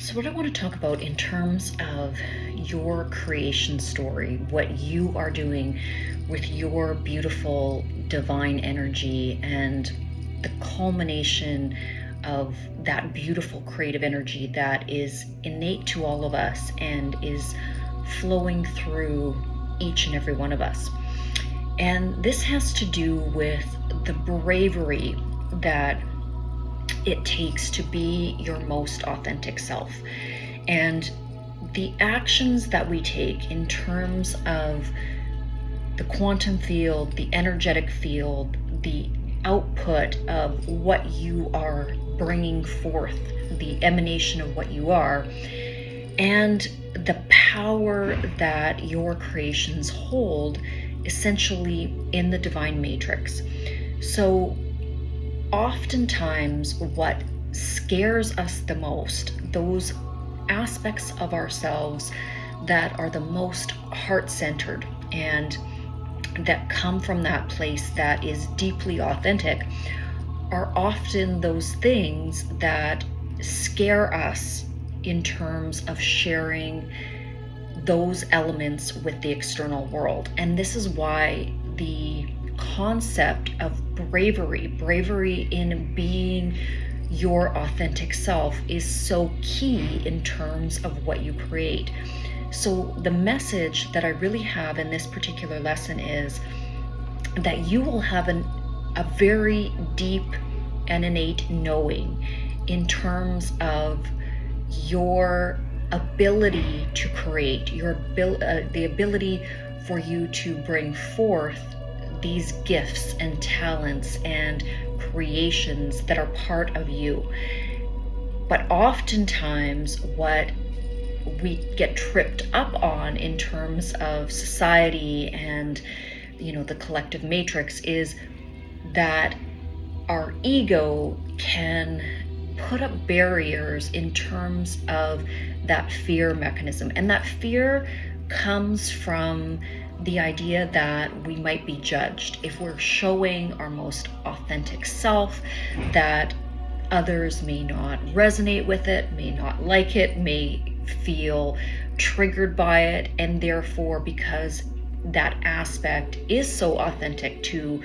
So, what I want to talk about in terms of your creation story, what you are doing with your beautiful divine energy and the culmination of that beautiful creative energy that is innate to all of us and is flowing through each and every one of us. And this has to do with the bravery that it takes to be your most authentic self. And the actions that we take in terms of the quantum field, the energetic field, the output of what you are bringing forth, the emanation of what you are, and the power that your creations hold essentially in the divine matrix. So oftentimes what scares us the most, those aspects of ourselves that are the most heart-centered and that come from that place that is deeply authentic, are often those things that scare us in terms of sharing those elements with the external world. And this is why the concept of bravery in being your authentic self is so key in terms of what you create. So the message that I really have in this particular lesson is that you will have a very deep and innate knowing in terms of your ability to create, the ability for you to bring forth these gifts and talents and creations that are part of you. But oftentimes what we get tripped up on in terms of society and the collective matrix is that our ego can put up barriers in terms of that fear mechanism. And that fear comes from the idea that we might be judged if we're showing our most authentic self, that others may not resonate with it, may not like it, may feel triggered by it, and therefore, because that aspect is so authentic to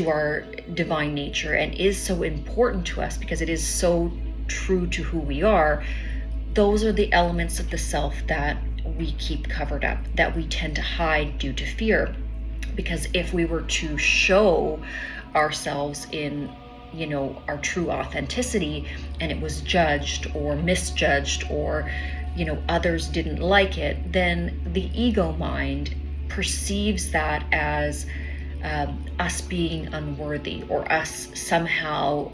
our divine nature and is so important to us because it is so true to who we are, those are the elements of the self that we keep covered up, that we tend to hide due to fear. Because if we were to show ourselves in our true authenticity and it was judged or misjudged or others didn't like it, then the ego mind perceives that as us being unworthy or us somehow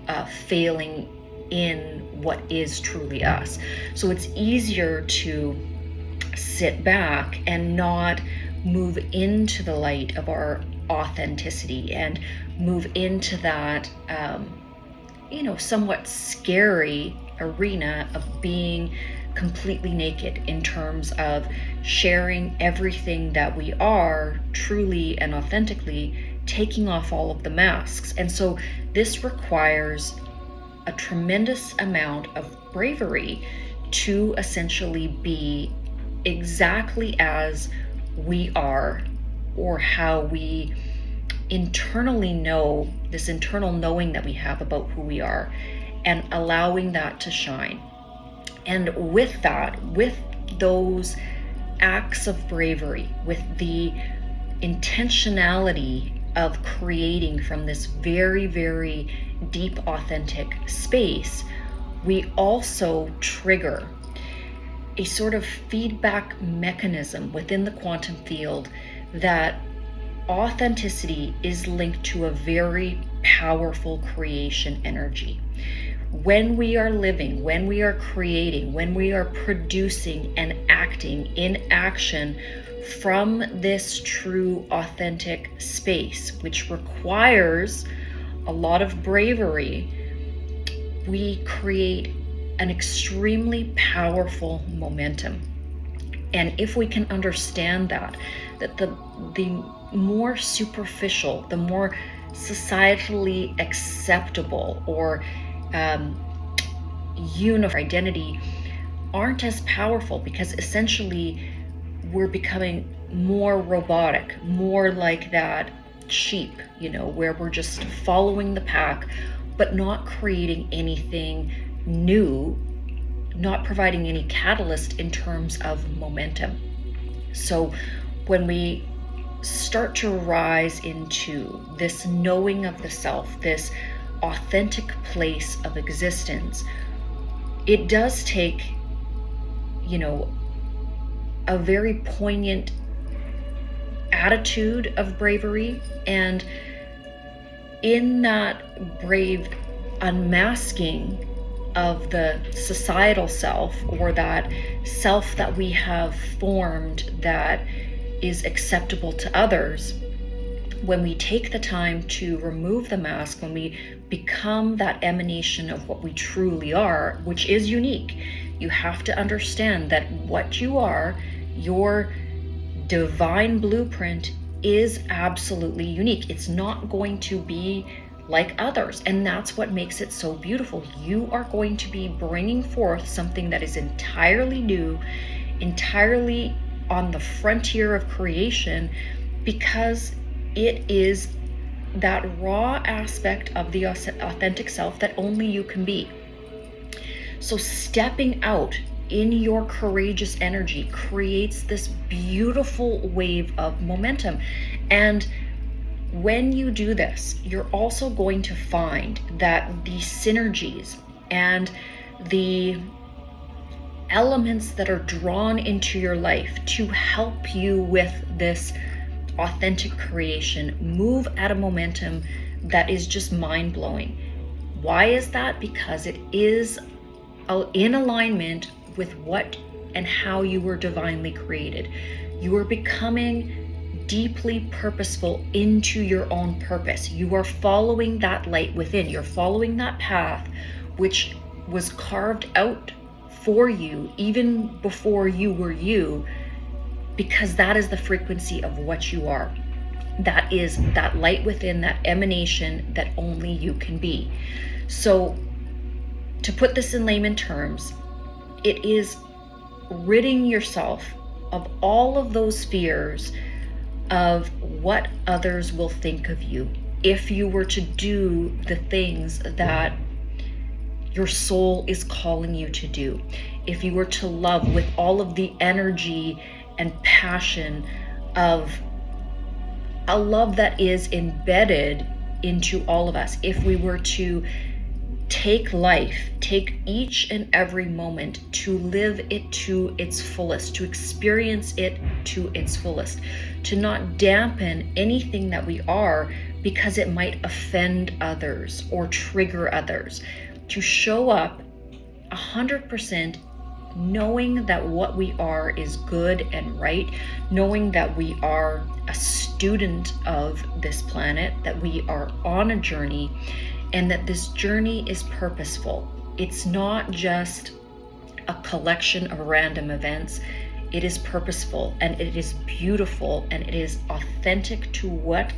failing in what is truly us. So it's easier to sit back and not move into the light of our authenticity and move into that somewhat scary arena of being completely naked in terms of sharing everything that we are truly and authentically, taking off all of the masks. And so this requires a tremendous amount of bravery to essentially be exactly as we are, or how we internally know, this internal knowing that we have about who we are, and allowing that to shine. And with that, with those acts of bravery, with the intentionality of creating from this very, very deep, authentic space, we also trigger a sort of feedback mechanism within the quantum field that authenticity is linked to a very powerful creation energy. When we are living, when we are creating, when we are producing and acting in action from this true authentic space, which requires a lot of bravery, we create an extremely powerful momentum. And if we can understand that the more superficial, the more societally acceptable or unified identity aren't as powerful, because essentially we're becoming more robotic, more like that sheep, where we're just following the pack, but not creating anything new, not providing any catalyst in terms of momentum. So when we start to rise into this knowing of the self, this authentic place of existence, it does take, a very poignant attitude of bravery. And in that brave unmasking of the societal self, or that self that we have formed that is acceptable to others, when we take the time to remove the mask, when we become that emanation of what we truly are, which is unique, you have to understand that what you are, your divine blueprint, is absolutely unique. It's not going to be like others, and that's what makes it so beautiful. You are going to be bringing forth something that is entirely new, entirely on the frontier of creation, because it is that raw aspect of the authentic self that only you can be. So stepping out in your courageous energy creates this beautiful wave of momentum. And when you do this, you're also going to find that the synergies and the elements that are drawn into your life to help you with this authentic creation move at a momentum that is just mind-blowing. Why is that? Because it is in alignment with what and how you were divinely created. You are becoming deeply purposeful into your own purpose. You are following that light within. You're following that path which was carved out for you even before you were you, because that is the frequency of what you are. That is that light within, that emanation that only you can be. So to put this in layman terms, it is ridding yourself of all of those fears of what others will think of you if you were to do the things that your soul is calling you to do. If you were to love with all of the energy and passion of a love that is embedded into all of us. If we were to take life, take each and every moment to live it to its fullest, to experience it to its fullest, to not dampen anything that we are because it might offend others or trigger others, to show up 100% knowing that what we are is good and right, knowing that we are a student of this planet, that we are on a journey, and that this journey is purposeful. It's not just a collection of random events. It is purposeful, and it is beautiful, and it is authentic to what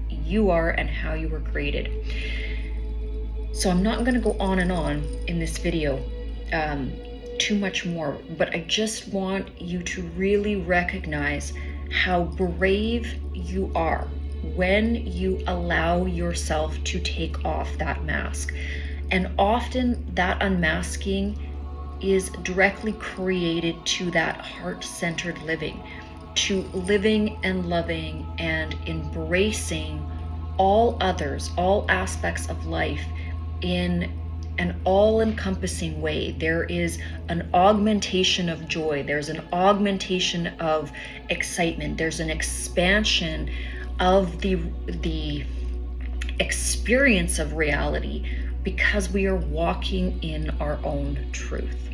you are and how you were created. So I'm not going to go on and on in this video too much more, but I just want you to really recognize how brave you are when you allow yourself to take off that mask. And often that unmasking is directly created to that heart-centered living, to living and loving and embracing all others, all aspects of life in an all-encompassing way. There is an augmentation of joy. There's an augmentation of excitement. There's an expansion of the experience of reality, because we are walking in our own truth.